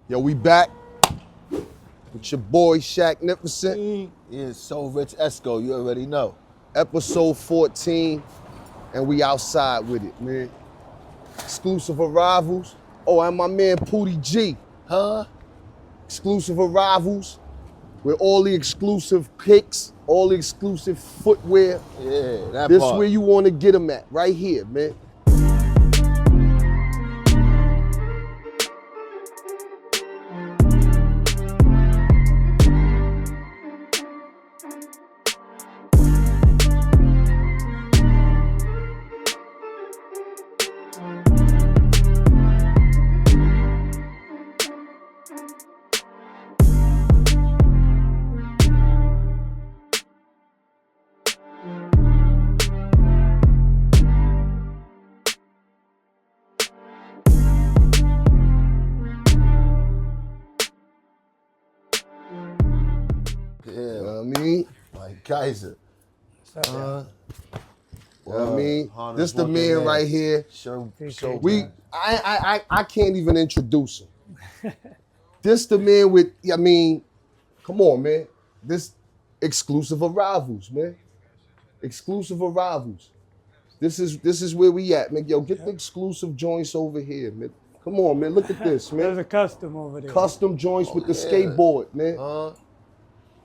Yo, we back with your boy Shaqnificent. Yeah, So Rich Esco, you already know. Episode 14, and we outside with it, man. Exclusive Arrivals. Oh, and my man Pootie G. Huh? Exclusive Arrivals with all the exclusive kicks, all the exclusive footwear. Yeah, that This part. where you want to get them at, right here, man. Yeah, You know what I mean? like Kaiser. You know what I mean? This the man right here. So I can't even introduce him. This the man with, I mean, come on, man. This Exclusive Arrivals, man. Exclusive Arrivals. This is where we at, man. Yo, get the exclusive joints over here, man. Come on, man. Look at this, man. There's a custom over there. Custom joints with the skateboard, man.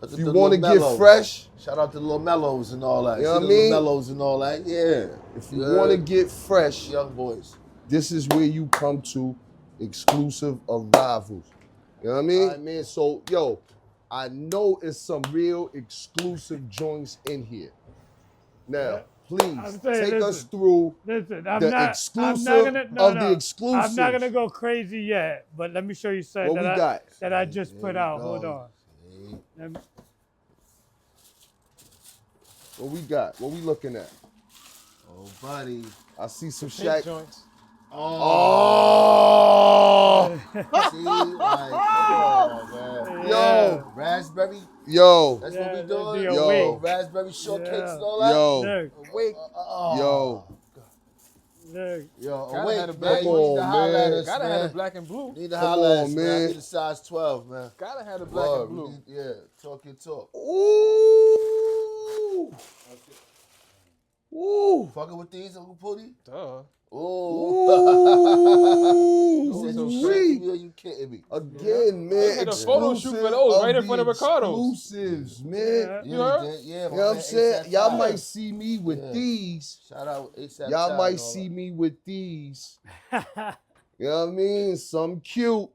if you want to get fresh, shout out to Lil Mellows and all that. You know what I mean? Mellows and all that, yeah. if you want to get fresh, Young boys. this is where you come to Exclusive Arrivals. You know what I mean? All right, man. So, yo, I know it's some real exclusive joints in here. Now, please take us through the exclusive of the exclusives. I'm not gonna go crazy yet, but let me show you something that I just put out. Hold on. What we got? What we looking at? Oh, buddy. I see some Shaq joints. Oh! See, like, come on, man. Yo! Raspberry. Yo! That's what we doing. Yo! Raspberry shortcakes and all that. Yo! Awake. Yo! Yo, Gotta awake, have a man. black You one. need to holler at us, Gotta man. have the black and blue. Need to Come holler at on, us, man. I man. need a size 12, man. Gotta have the black Word, and blue. yeah, talk your talk. Ooh! Ooh! Fucking with these, Uncle Pootie? Duh. Ooh. You said you Sweet. kidding me or you kidding me? Again, man. They had a photo shoot for those right in front of Ricardo's. Exclusives, man. Yeah, You heard? did. Yeah, You know what I'm saying? Y'all might see me with Yeah. these. Shout out ASAP. Y'all might see me with these. You know what I mean? Some cute.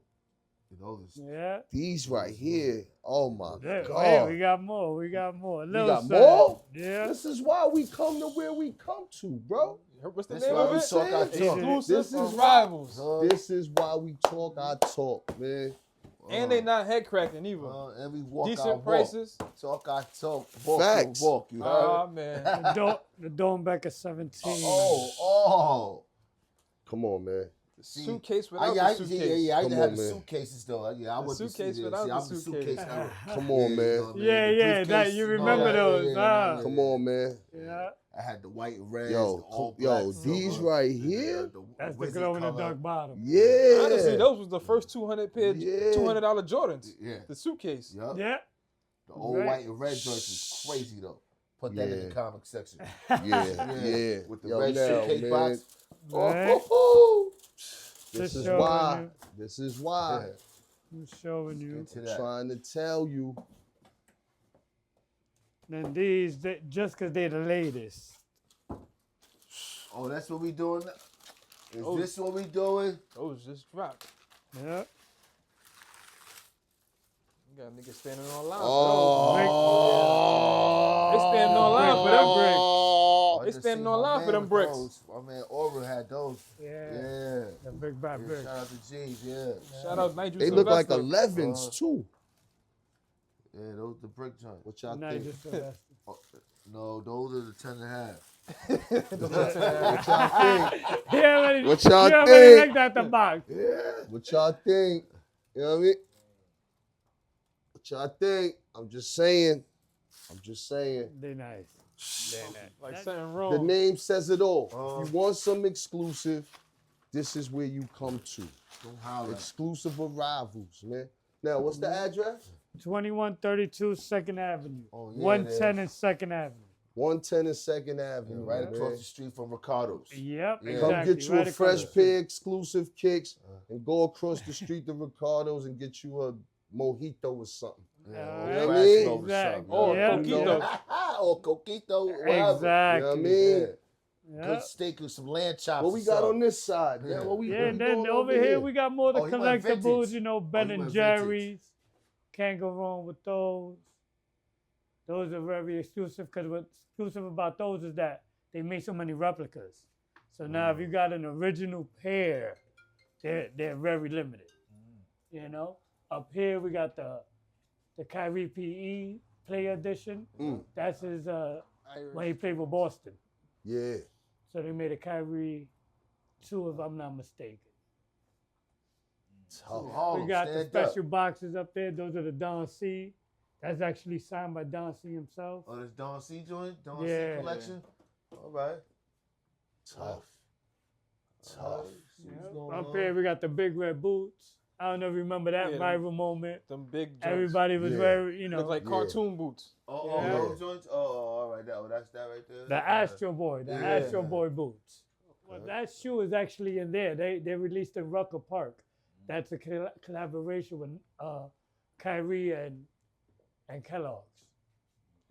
Yeah. These right here. Oh my Hey, God. we got more. We got more. We got more? Yeah. This is why we come to where we come to, bro. What's the That's name why of we it? talk our talk. Exclusive This is Arrivals. This is why we talk our talk, man. And they not head cracking either. And we walk our Decent walk. prices. Talk our talk. Walk Facts. your walk. You heard? Oh man. The Dornbecker 17. Oh. Come on, man. See, Suitcase without I the used suitcase. to have Come the on, man. suitcases though. Yeah, I The went to suitcase see without this. the I'm suitcase. suitcase era. Come on, man. Yeah, The yeah, briefcase you and all remember that. those, Yeah. Come on, man. Yeah. I had the white and red. Yo, these right here? That's the glow in the dark bottom. Yeah. Honestly, those was the first 200 pair, Yeah. $200 Jordans. Yeah. The suitcase. Yup. Yeah. The old Right. white and red joints was crazy though. Put that in Yeah. the comic section. Yeah. With the Yo, red now, suitcase man. box. Right. This is showing why. you. This is why. I'm showing you. Get to I'm that. trying to tell you. And these, just because they're the latest. Oh, that's what we doing now? Is Oh. this what we doing? Those just dropped. Yeah. You got niggas standing on line. Oh. They standing on line for them bricks. I They just standing seen on my line man for them with bricks. those. My man Aura had those. Yeah. Yeah. The big back brick. Shout out to G's, yeah. Shout out Nigel They look like Sylvester. 11s too. Yeah, those the brick joints. What y'all Not think? just the No, those are the 10.5. What y'all think? What y'all You already think? looked at the box. Yeah. What y'all think? You know what I mean? What y'all think? I'm just saying. They nice. They're nice. Like something The wrong. name says it all. If you want some exclusive, this is where you come to. Don't holler. Exclusive Arrivals, man. Now, what's the address? 2132 2nd Avenue. Oh, yeah, 110 and 2nd Avenue. 110 and 2nd Avenue, Right man. across the street from Ricardo's. Yep, Yeah. exactly. Come get you right a across fresh the street. pair of exclusive kicks and go across the street to Ricardo's and get you a mojito or something. Yeah, You know what I crashing mean? over Exactly. something. Or Yeah. coquito. Or coquito, whatever. Exactly. You know what I mean? Yeah. Good steak with some lamb chops. What we got on this side? Yeah. Yeah, what we, Yeah, what and we then doing over here we got more of the Oh, he went collectibles, vintage. you know, Ben he and went Jerry's. Can't go wrong with those. Those are very exclusive because what's exclusive about those is that they make so many replicas. So now if you got an original pair, they're very limited. You know? Up here we got the Kyrie PE Player Edition. That's his when he played with Boston. Yeah. So they made a Kyrie 2 if I'm not mistaken. Harlem, We got the stand up. special boxes up there. Those are the Don C. That's actually signed by Don C himself. Oh, this Don C joint? Don Yeah. C collection? All right. Tough. See what's going Up on. here we got the big red boots. I don't know if you remember that Yeah, viral moment. Them big joints. Everybody was Yeah. wearing, you know, Look like cartoon boots. Oh, Yeah. those joints? Oh, all right. That's that right there? the Astro Boy, Yeah. Astro Boy boots. Well, that shoe is actually in there. They released in Rucker Park. That's a collaboration with Kyrie and Kellogg's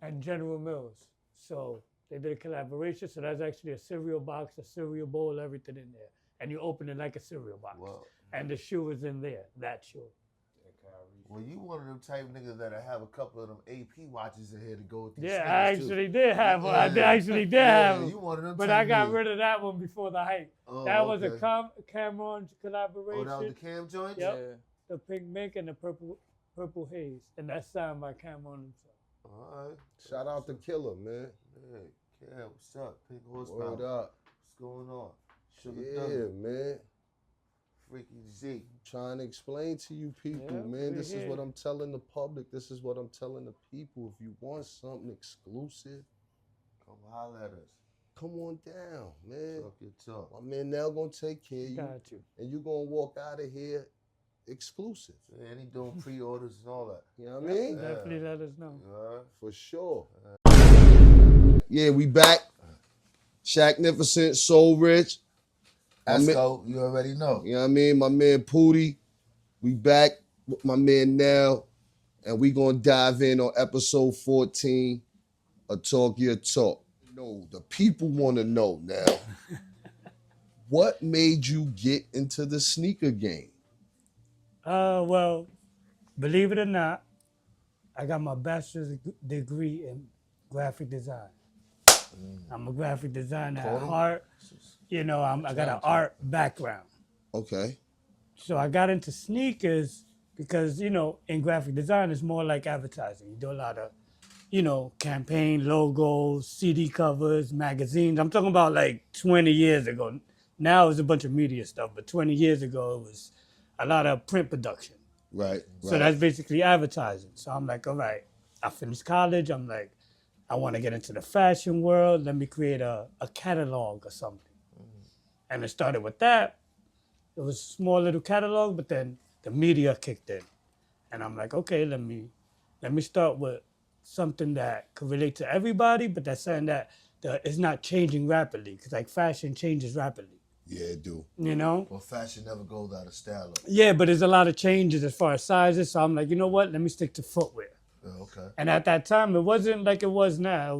and General Mills. So they did a collaboration. So that's actually a cereal box, a cereal bowl, everything in there. And you open it like a cereal box. Well, And the shoe is in there, that shoe. well, you one of them type niggas that have a couple of them AP watches in here to go with these Yeah, sneakers, I too. actually did have one. I Yeah. actually did Yeah, have you one. one of them But type I got niggas. rid of that one before the hype. Oh, That was okay. a Cameron collaboration. Oh, that was the Cam joint? Yep. Yeah. The pink mink and the purple haze. And that's signed by Cameron himself. All right. Shout out to Killer, man. Hey, yeah, what's up? Pink horsepower. Word up. What's going on? Sugar Yeah, Dummy. man. Freaky Z. Trying to explain to you people, Yeah, man. we This is here. what I'm telling the public. This is what I'm telling the people. If you want something exclusive, Come holler at us. come on down, man. Talk your talk. My man Nell gonna take care of you, Got you. and you gonna walk out of here exclusive. Yeah, and he doing pre-orders and all that. You know what I mean? Definitely let us know. All right. For sure. Yeah, we back. Shaqnificent, Soul Rich. Esco, you already know. You know what I mean? My man Pootie. We back with my man Nell. And we gonna dive in on episode 14 of Talk Your Talk. No, the people wanna know now. What made you get into the sneaker game? Well, believe it or not, I got my bachelor's degree in graphic design. I'm a graphic designer at heart. You know, I got an art background. Okay. So I got into sneakers because, you know, in graphic design, it's more like advertising. You do a lot of, you know, campaign logos, CD covers, magazines. I'm talking about like 20 years ago. Now it's a bunch of media stuff, but 20 years ago, it was a lot of print production. Right. So that's basically advertising. So I'm like, all right, I finished college. I'm like, I want to get into the fashion world. Let me create a catalog or something. And it started with that. It was a small little catalog, but then the media kicked in. And I'm like, okay, let me start with something that could relate to everybody, but that's something that is not changing rapidly, because like fashion changes rapidly. Yeah, it do. You know? Well, fashion never goes out of style. Yeah, but there's a lot of changes as far as sizes. So I'm like, you know what? Let me stick to footwear. Okay. And at that time, it wasn't like it was now. It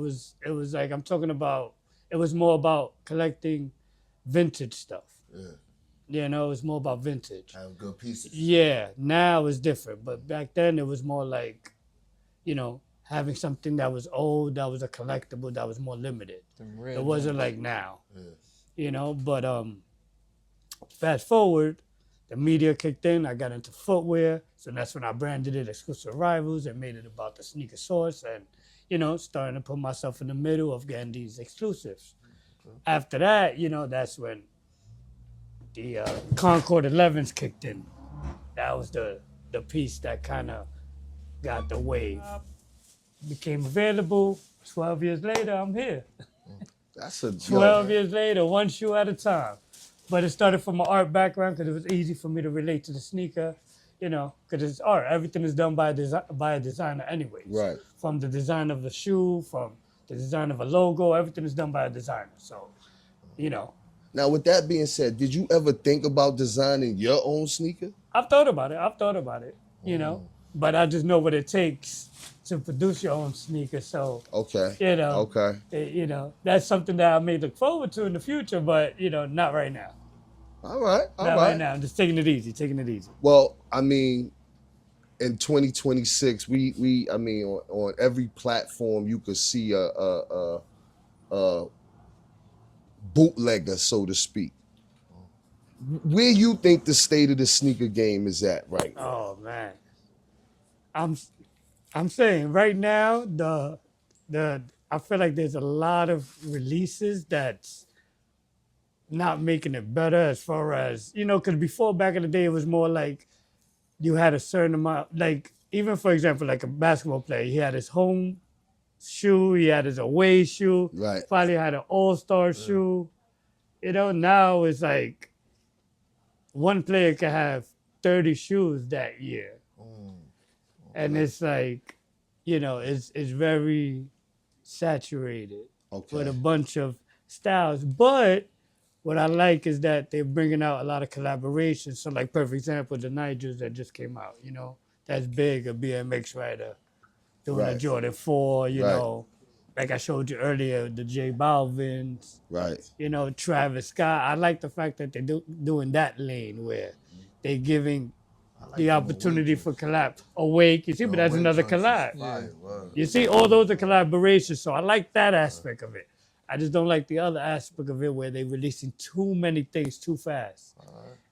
was like I'm talking about. It was more about collecting vintage stuff. Yeah. You know, it was more about vintage. Have good pieces. Yeah, now it's different, but back then it was more like, you know, having something that was old, that was a collectible, that was more limited. It wasn't like now. Yeah. You know, but fast forward, the media kicked in. I got into footwear, so that's when I branded it Exclusive Arrivals and made it about the sneaker source, and you know, starting to put myself in the middle of getting these exclusives. After that, you know, that's when the Concord 11s kicked in. That was the piece that kind of got the wave. Became available. 12 years later, I'm here. That's a 12 years later, one shoe at a time. but it started from an art background because it was easy for me to relate to the sneaker, because it's art. Everything is done by a designer anyways. Right. From the design of the shoe, from the design of a logo, everything is done by a designer. So, Now, with that being said, did you ever think about designing your own sneaker? I've thought about it, but I just know what it takes to produce your own sneaker. So, Okay. Okay. That's something that I may look forward to in the future, but, not right now. All right. Not right now. I'm just taking it easy. Well, I mean, in 2026, we on every platform you could see a bootlegger, so to speak. Where you think the state of the sneaker game is at right now? Oh man, I'm saying right now the I feel like there's a lot of releases that's not making it better as far as because before, back in the day, it was more like you had a certain amount, like even for example, like a basketball player, he had his home shoe, he had his away shoe, Right. probably had an all-star shoe. Now it's like one player can have 30 shoes that year. And it's like, it's very saturated with a bunch of styles. But what I like is that they're bringing out a lot of collaborations. So like, perfect example, the Nigels that just came out, that's big, a BMX rider doing a Jordan 4, like I showed you earlier, the J Balvin's, Right. Travis Scott. I like the fact that they're doing that lane where they're giving the opportunity for collab. Awake, you see, but that's another collab. You see, all those are collaborations, so I like that aspect of it. I just don't like the other aspect of it where they're releasing too many things too fast.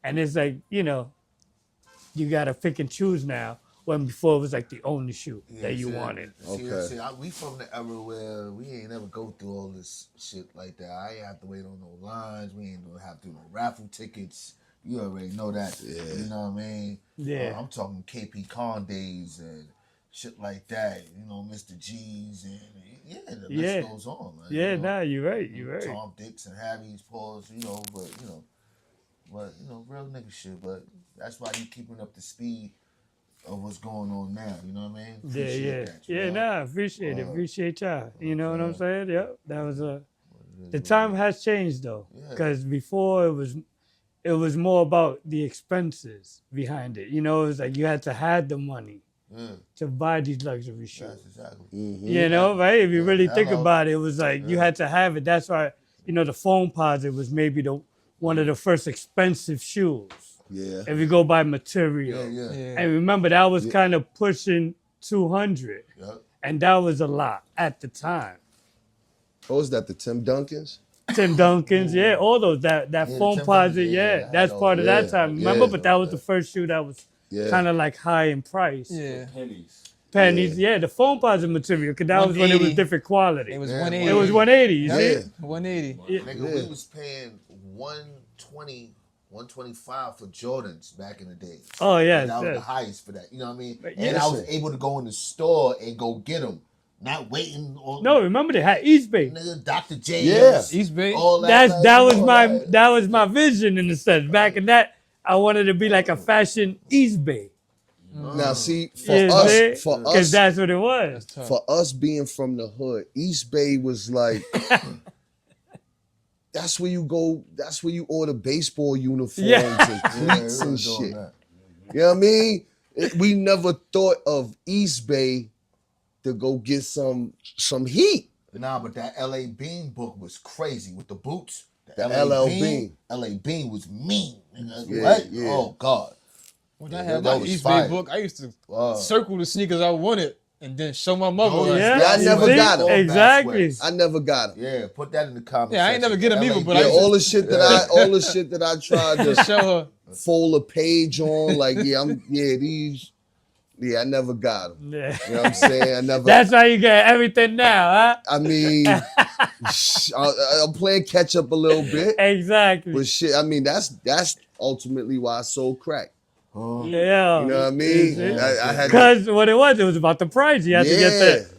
And it's like, you got to pick and choose now. When before it was like the only shoe that you wanted. See, we from the era where we ain't never go through all this shit like that. I ain't have to wait on no lines. We ain't gonna have to do no raffle tickets. You already know that. Yeah. You know what I mean? Yeah. I'm talking KP Con days and shit like that. Mr. G's and the list goes on. Like, You're right. Tom Dix and Harry's Paws, but real nigga shit. But that's why you keeping up the speed of what's going on now, you know what I mean? Appreciate that, appreciate it. Appreciate y'all. You know what I'm saying? Yep. That was the time has changed though. Because before it was more about the expenses behind it. It was like you had to have the money to buy these luxury shoes. That's exactly. Mm-hmm. Right? If you really think about it, it was like you had to have it. That's why, the foam posit was maybe one of the first expensive shoes. Yeah. If you go by material. And remember, that was kind of pushing 200. Yep. And that was a lot at the time. What was that, the Tim Duncans? Tim Duncan's, all those, that foam posit, that's part of that time. Remember? But that was the first shoe that was kind of like high in price. Yeah. Pennies, the foam posit material, because that was when it was different quality. It was 180. It was 180, you see? 180. Nigga, we was paying 120, 125 for Jordans back in the day. Oh, yeah. That was the highest for that. You know what I mean? And I was able to go in the store and go get them. Not waiting on. No, remember they had East Bay. Nigga, Dr. J. East Bay. All that. That was my vision in the sense. Back in that, I wanted to be like a fashion East Bay. Now, see, for us, because that's what it was. For us being from the hood, East Bay was like, that's where you go. That's where you order baseball uniforms and cleats and shit. You know what I mean? We never thought of East Bay to go get some heat. Nah, but that LA Bean book was crazy with the boots. The LL Bean. LA Bean was mean. Yeah. Oh, God. When I had my East Bay book, I used to circle the sneakers I wanted and then show my mother. I never got them. Exactly. I never got them. Yeah, put that in the comments. Yeah, I ain't never get them either, but all the shit that I tried to show her, fold a page on, like these. Yeah, I never got them. Yeah. You know what I'm saying? I never. That's why you get everything now, huh? I mean, I'm playing catch up a little bit. Exactly. But shit, I mean, that's ultimately why I sold crack. Yeah. You know what I mean? I had Because what it was about the price. You had to get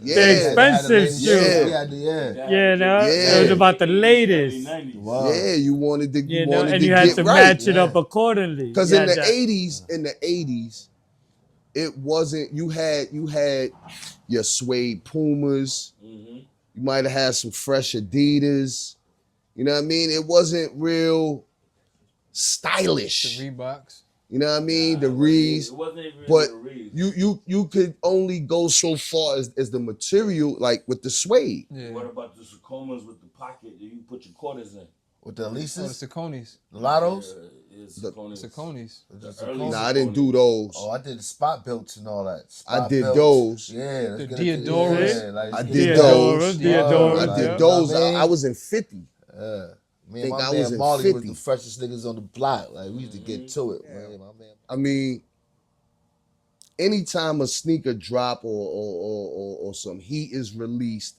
the expensive shoe. Yeah. You know? Yeah. It was about the latest. Wow. Yeah, you wanted to You know, and to you had get to right. match it up accordingly. Because You in had the that. 80s, it wasn't, you had your suede Pumas. You might have had some fresh Adidas. You know what I mean? It wasn't real stylish. The Reeboks. You know what I mean? The Rees. It wasn't even But the Rees. you could only go so far as the material, like with the suede. Yeah. What about the Sacomas with the pocket that you put your quarters in? With the Oh, the Elises? Sauconys. The Lottos? Sauconys. Nah, I didn't do those. Oh, I did the spot belts and all that. I did belts. those. Yeah. The Diodoras. I did those. Diodoras, I did those. I was in 50. Yeah. Me and Think my I man was in Marley 50. was the freshest niggas on the block. Like, we used to get to it, man. My man. I mean, anytime a sneaker drop or some heat is released,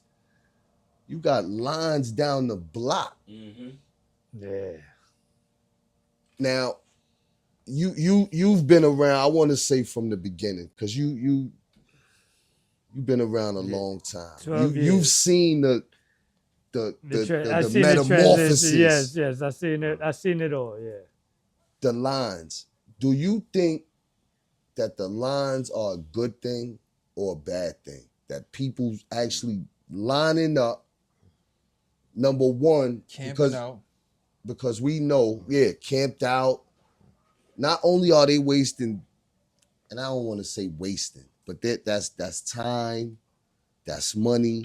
you got lines down the block. Yeah. Now, you've been around. I want to say from the beginning, because you've been around a long time. 12 You've years. seen the I seen metamorphosis. Yes, I seen it. I seen it all. Yeah. The lines. Do you think that the lines are a good thing or a bad thing? That people actually lining up, number one, Camping out. because we know, camped out. Not only are they wasting, and I don't want to say wasting, but that's time, that's money.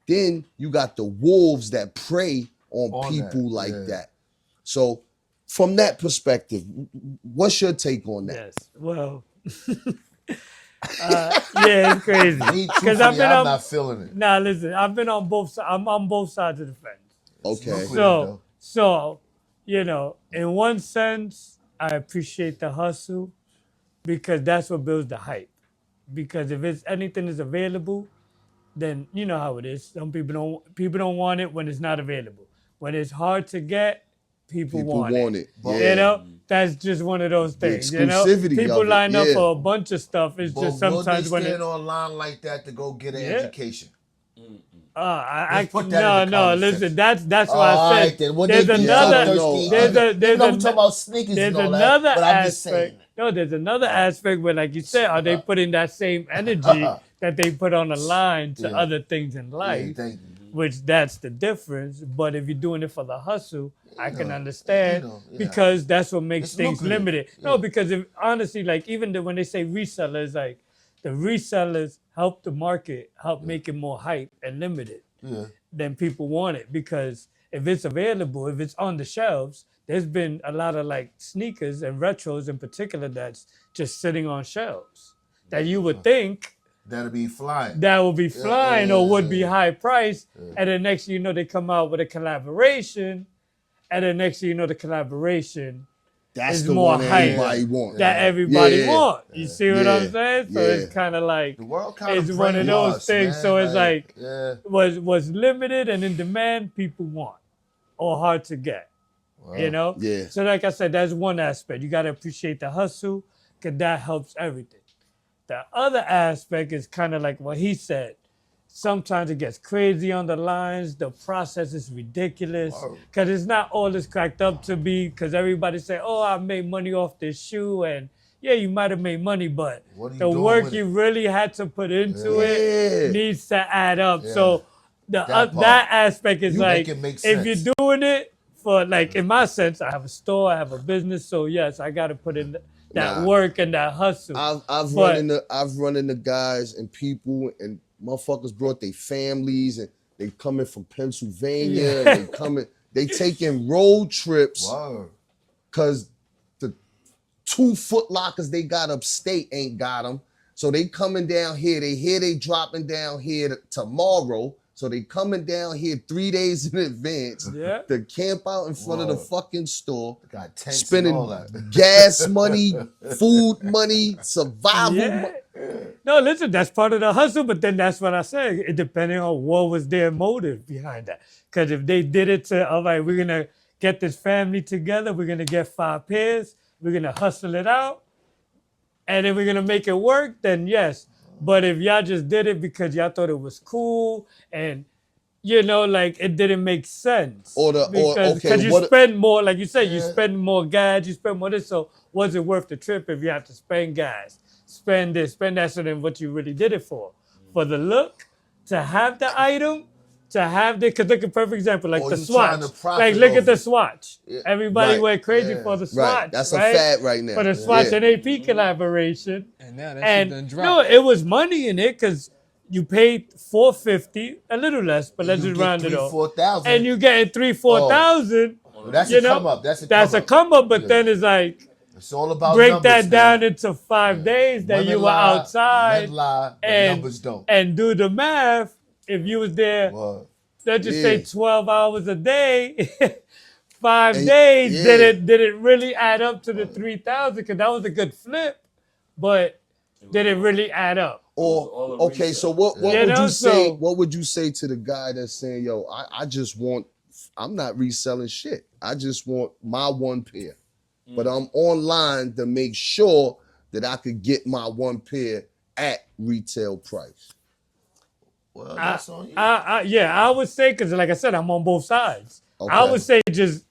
Then you got the wolves that prey on people like that. So from that perspective, what's your take on that? Yes. Well, yeah, it's crazy. Because I'm not feeling it. Nah, listen, I've been on both sides. I'm on both sides of the fence. Okay. So, you know, in one sense, I appreciate the hustle because that's what builds the hype. Because if it's anything is available, then you know how it is. Some people don't want it when it's not available. When it's hard to get, people want it. Yeah. You know, that's just one of those things. You know, exclusivity people of it, line up yeah. for a bunch of stuff. It's But just sometimes will when they it. stand online like that to go get an education? I put that in the no. conversation. Listen, that's why I Alright, said then. What there's they do, another. thirsty. There's Even though we talking about sneakers there's and all another that, but I'm just aspect. saying. No, there's another aspect where, like you said, are they putting that same energy that they put on the line to other things in life? Thank you. Which that's the difference. But if you're doing it for the hustle, I can understand because that's what makes It's things lucrative. limited. No, because if honestly, like even when they say resellers, like the resellers help the market, help make it more hype and limited. Then people want it because if it's available, if it's on the shelves, there's been a lot of like sneakers and retros in particular that's just sitting on shelves that you would think That'll be flying. that would be flying or would be high price. And then next thing you know, they come out with a collaboration. And then next thing you know, the collaboration That's is the more one that hype everybody want. that everybody Yeah. want. You see what I'm saying? So Yeah. it's kind of like The world kind of it's one of those brainwashed, things. man. So it's like yeah. was limited and in demand, people want or hard to get. You know? Yeah. So like I said, that's one aspect. You got to appreciate the hustle because that helps everything. The other aspect is kind of like what he said. Sometimes it gets crazy on the lines. The process is ridiculous because it's not all it's cracked up to be because everybody say, oh, I made money off this shoe. And yeah, you might have made money, but the work you really had to put into it needs to add up. So that aspect is like, if you're doing it for like, in my sense, I have a store, I have a business. So yes, I got to put in that work and that hustle. I've run into guys and people and motherfuckers brought their families and they coming from Pennsylvania and they taking road trips because the 2 Foot Lockers they got upstate ain't got them. So they coming down here. They dropping down here tomorrow. So they coming down here 3 days in advance to camp out in front of the fucking store, spending gas money, food money, survival. No, listen, that's part of the hustle, but then that's what I said. It depending on what was their motive behind that. Because if they did it to, all right, we're going to get this family together, we're going to get 5 pairs, we're going to hustle it out, and if we're gonna make it work, then yes. But if y'all just did it because y'all thought it was cool and like it didn't make sense. Because you spend more, like you said, you spend more gas, you spend more this. So was it worth the trip if you have to spend gas, spend this, spend that? So then what you really did it for the look, to have the item, to have the, because look at perfect example, like the swatch. Like look at the swatch. Yeah. Everybody went crazy for the swatch. Right. That's a fad right now. For the swatch and AP collaboration. And now that shit done dropped. No, it was money in it because you paid $450, a little less, but let's just round it off. $4,000. And you getting $3,000-$4,000. That's a come up. That's a come up, but then it's like, it's all about break that down into 5 days that women you were lie, outside. Men lie, but and numbers don't. And do the math. If you was there, let's just say 12 hours a day, 5 days, did it really add up to the 3,000? Because that was a good flip, but did it really add up? Or okay, so what would you say? What would you say to the guy that's saying, "Yo, I'm not reselling shit. I just want my one pair, but I'm online to make sure that I could get my one pair at retail price." Well, that's on you. I would say, because like I said, I'm on both sides. Okay. I would say just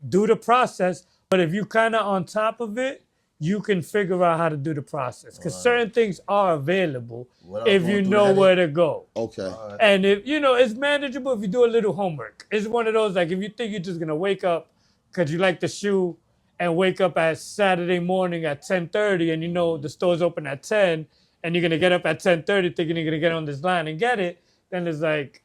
do the process, but if you kind of on top of it, you can figure out how to do the process. Because certain things are available if you know where to go. Okay. Right. And if, it's manageable if you do a little homework. It's one of those, like, if you think you're just going to wake up because you like the shoe and wake up at Saturday morning at 10:30 and the store's open at 10 and you're going to get up at 10:30 thinking you're going to get on this line and get it, then it's like,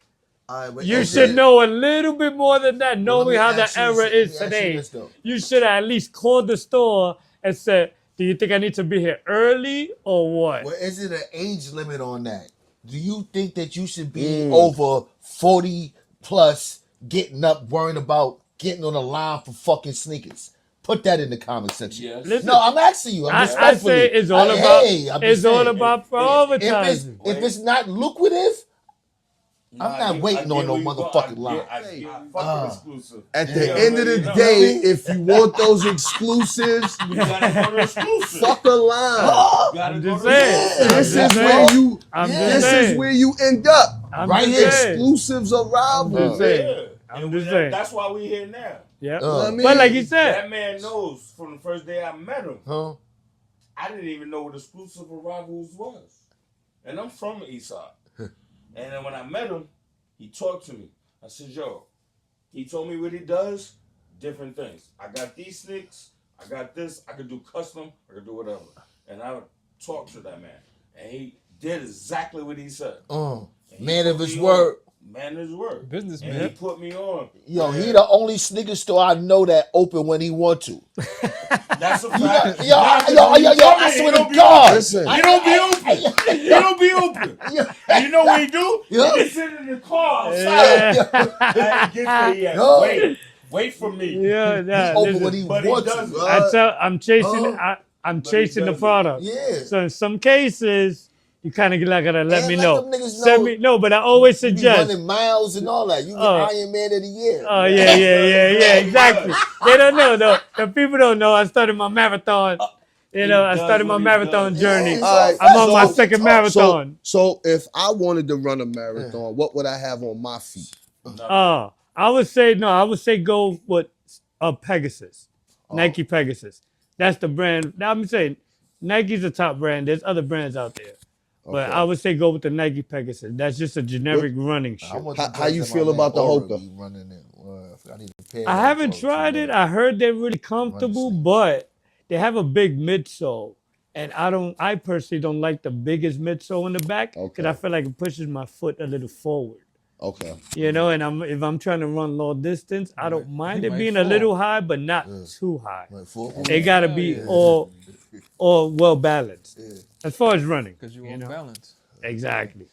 you should know a little bit more than that, knowing how the era is today. You should at least call the store and say, do you think I need to be here early or what? Well, is it an age limit on that? Do you think that you should be over 40 plus getting up, worrying about getting on a line for fucking sneakers? Put that in the comment section. Yes. Listen, no, I'm asking you. I say it's all about advertising. If it's not lucrative, I'm not waiting on no motherfucking line. Exclusive. At the end of the day, if you want those exclusives, you gotta go to exclusive. Fuck a line. I'm just saying. This is where you end up. Right here. Exclusives Arrivals. I'm just saying. That's why we here now. Yeah. But like you said, that man knows from the first day I met him. I didn't even know what Exclusive Arrivals was. And I'm from the East Side. And then when I met him, he talked to me. I said, yo, he told me what he does, different things. I got these sneaks, I got this, I could do custom, I could do whatever. And I talked to that man. And he did exactly what he said. Man of his word. Man of his word. Businessman. And he put me on. Yo, he the only sneaker store I know that open when he want to. That's a fact. Yo, I swear to God. Listen. You don't be open. You don't be open. And you know what he do? He just sit in the car outside. Wait for me. Yeah, He's open when he wants to. I'm chasing the product. Yeah. So in some cases, you kind of gotta let me know. Send me but I always suggest running miles and all that. You get Iron Man of the Year. Oh yeah, exactly. They don't know though. The people don't know. I started my marathon. I started my marathon journey. I'm on my second marathon. So if I wanted to run a marathon, what would I have on my feet? I would say go with Pegasus, Nike Pegasus. That's the brand. I'm saying Nike's the top brand. There's other brands out there. But I would say go with the Nike Pegasus. That's just a generic running shoe. How you feel about the Hoka? I haven't tried it. I heard they're really comfortable, but they have a big midsole. And I personally don't like the biggest midsole in the back because I feel like it pushes my foot a little forward. Okay. And if I'm trying to run long distance, I don't mind it being a little high, but not too high. It gotta be all well balanced. As far as running. Because you're off balance. Exactly.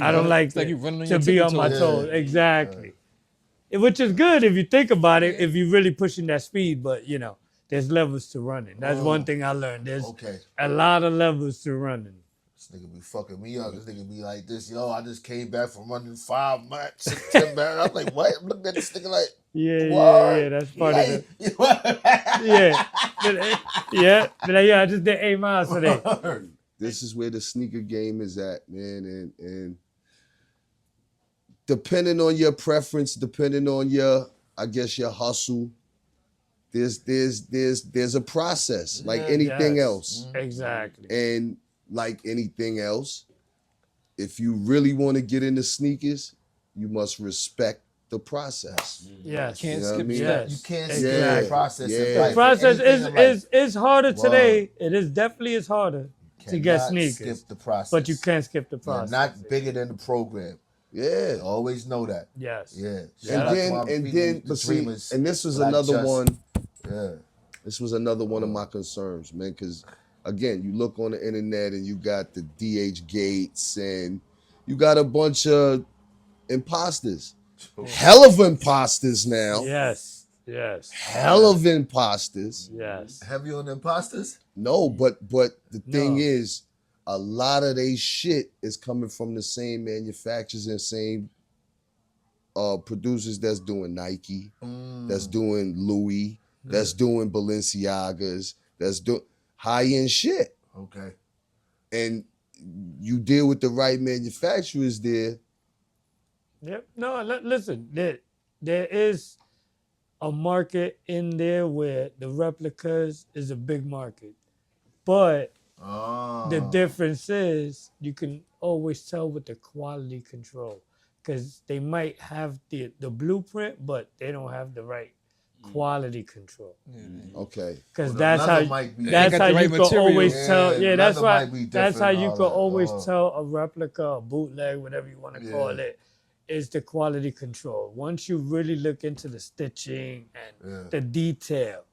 I don't like to be on my toes. Exactly. Yeah. Which is good if you think about it, if you're really pushing that speed, but there's levels to running. That's one thing I learned. There's a lot of levels to running. This nigga be fucking me up. This nigga be like this. Yo, I just came back from running 5 months, 10 I'm like, what? I'm looking at this nigga like, yeah, that's part of it. Yeah. Yeah, I just did 8 miles today. This is where the sneaker game is at, man, and depending on your preference, depending on your, I guess, your hustle, there's a process like anything else. Exactly. And like anything else, if you really want to get into sneakers, you must respect the process. Yes. Can't You know skip what I mean? steps. You can't Exactly. skip the process. Yeah. of The life. process Anything in life. is harder today. Wow. It is definitely harder to get Cannot sneakers. skip the process. But you can't skip the You're process. not bigger than the program. Yeah. Always know that. Yes. Yeah. And this was another one. Yeah. This was another one of my concerns, man, because again, you look on the internet and you got the DH Gates and you got a bunch of imposters. Hell of imposters now. Yes. Hell of imposters. Yes. Heavy on the imposters? No, but the thing No. is, a lot of they shit is coming from the same manufacturers and same producers that's doing Nike, that's doing Louis, that's doing Balenciagas, that's doing high-end shit. Okay. And you deal with the right manufacturers there. Yep. No, listen, there is a market in there where the replicas is a big market. But the difference is you can always tell with the quality control because they might have the blueprint, but they don't have the right quality control. Okay. Because Well, that's how might be- that's They got how the right you can material. always Yeah, tell. Yeah, that's leather why. might be That's how different, you all can that. always Oh. tell a replica, a bootleg, whatever you want to call it, is the quality control. Once you really look into the stitching and the detail,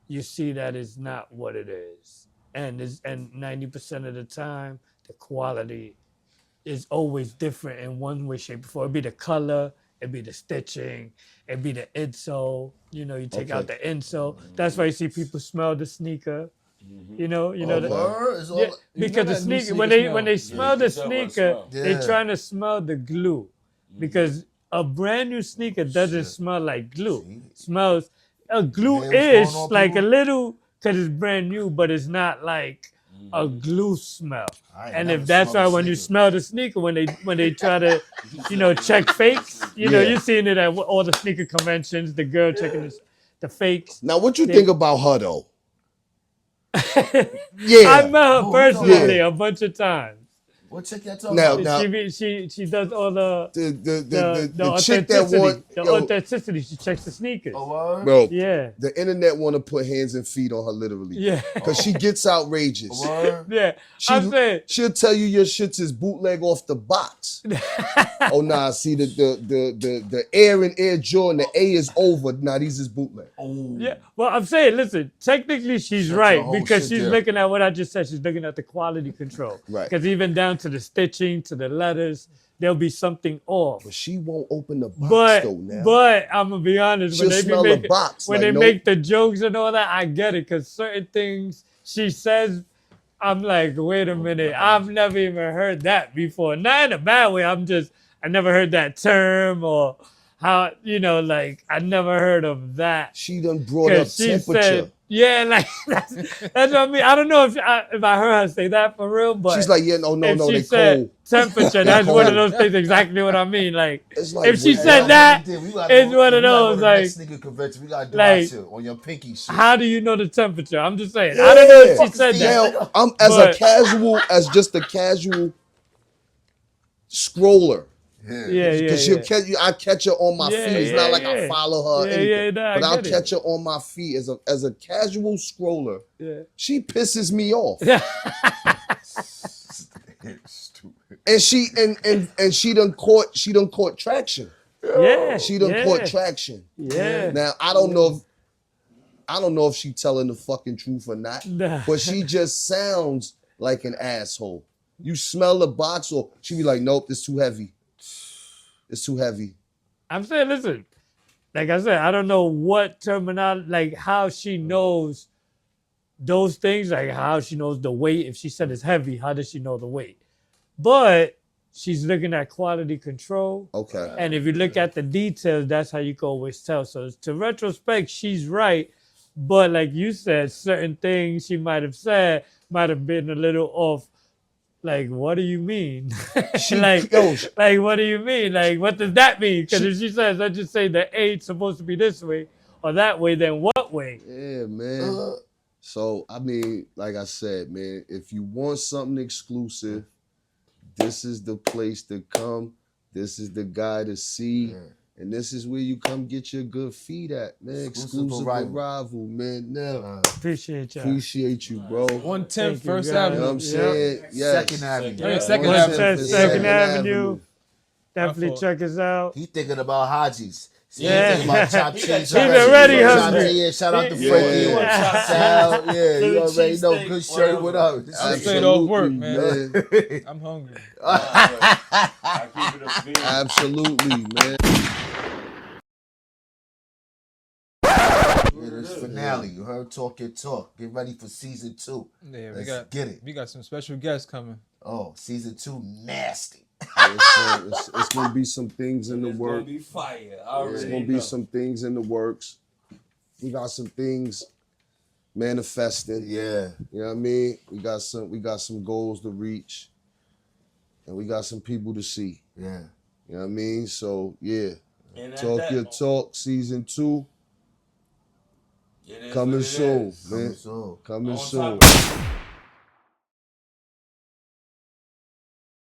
you see that it's not what it is. And 90% of the time, the quality is always different in one way, shape, or form. It'd be the color, it'd be the stitching, it'd be the insole. You know, you take out the insole. That's why you see people smell the sneaker. You know that. Word? It's all- Yeah, because the that new sneaker, sneaker when they smell the you can tell by the sneaker, smell. they're Yeah. trying to smell the glue. Because a brand new sneaker doesn't smell like glue. Smells glue Yeah, what's going is on, like a people? little because it's brand new, but it's not like a glue smell. I ain't And never if that's why smelled a when you sneaker. smell the sneaker, when they try to, check fakes, Yeah. you're seeing it at all the sneaker conventions. The girl checking the fakes. Now, what you think about her though? I Yeah. met her Oh, personally yeah. a bunch of times. What chick y'all talking Now- about? now- She does all the The chick that want authenticity. She checks the sneakers. Oh, word? bro, Yeah, the internet want to put hands and feet on her literally. yeah, Because she gets outrageous. Word? yeah. I'm saying, She'll tell you your shits is bootleg off the box. Oh nah, see the Air and Air Jordan, the A is over. Nah, these is bootleg. Oh. yeah. Well, I'm saying, listen. Technically, she's Shut right your whole because shit she's down. looking at what I just said. She's looking at the quality control. Right. Because even down to the stitching, to the letters, there'll be something off. But she won't open the box But though now. I'm gonna be honest. She'll When they be smell the making, box, when like, they nope. make the jokes and all that, I get it. Because certain things she says, I'm like, wait a minute. I've never even heard that before. Not in a bad way. I never heard that term or how I never heard of that. She done brought up 'Cause she temperature. said, yeah, like that's what I mean. I don't know if I heard her say that for real, but She's like, yeah, no, if she they said cold. temperature, that's one of those things. Exactly what I mean. Like, It's like, if she wait, said hey, that, We gotta it's go- one of we gotta go those to the like, next sneaker convention. We gotta do like, our shit on your pinky shit. how do you know the temperature? I'm just saying. I don't know if she said that. Now, I'm as just a casual scroller. Yeah, Because I catch her on my Yeah, feet. It's not like yeah. I follow her. or Yeah, anything. yeah, nah, I but I'll get it. catch her on my feet as a casual scroller. Yeah. She pisses me off. Stupid. And she done caught traction. Yeah, She done yeah, caught traction. Yeah. Now I don't know if she telling the fucking truth or not, Nah. but she just sounds like an asshole. You smell the box, or she be like, "Nope, it's too heavy. It's too heavy." I'm saying, listen, like I said, I don't know what terminology, like how she knows those things, like how she knows the weight. If she said it's heavy, how does she know the weight? But she's looking at quality control. Okay. And if you look at the details, that's how you can always tell. So to retrospect, she's right. But like you said, certain things she might have said might have been a little off. Like, what do you mean? like, what do you mean? Like, what does that mean? Because if she says, I just say the A is supposed to be this way or that way, then what way? Yeah, man. So, I mean, like I said, man, if you want something exclusive, this is the place to come. This is the guy to see. Yeah. And this is where you come get your good feet at, man. Exclusive Arrival, man. Now, appreciate you. Appreciate you, bro. 110 First Avenue. You know what I'm saying? Yes. Second Avenue. Yeah. Second Avenue. Definitely check us out. He thinking about Haji's. Yeah. He about chopped cheese. He's already hungry. Yeah, shout out to Frankie. Yeah, you already know. Good shirt. What up? I'm straight off work, man. I'm hungry. Absolutely, man. This finale. You heard Talk Your Talk. Get ready for season 2. Yeah, Let's get it. We got some special guests coming. Oh, season 2 nasty. It's gonna be some things in the works. It's gonna be fire. It's gonna be some things in the works. We got some things manifesting. Yeah. You know what I mean? We got some goals to reach. And we got some people to see. Yeah. You know what I mean? So yeah. Talk Your Talk season 2. Coming soon, man. Coming soon.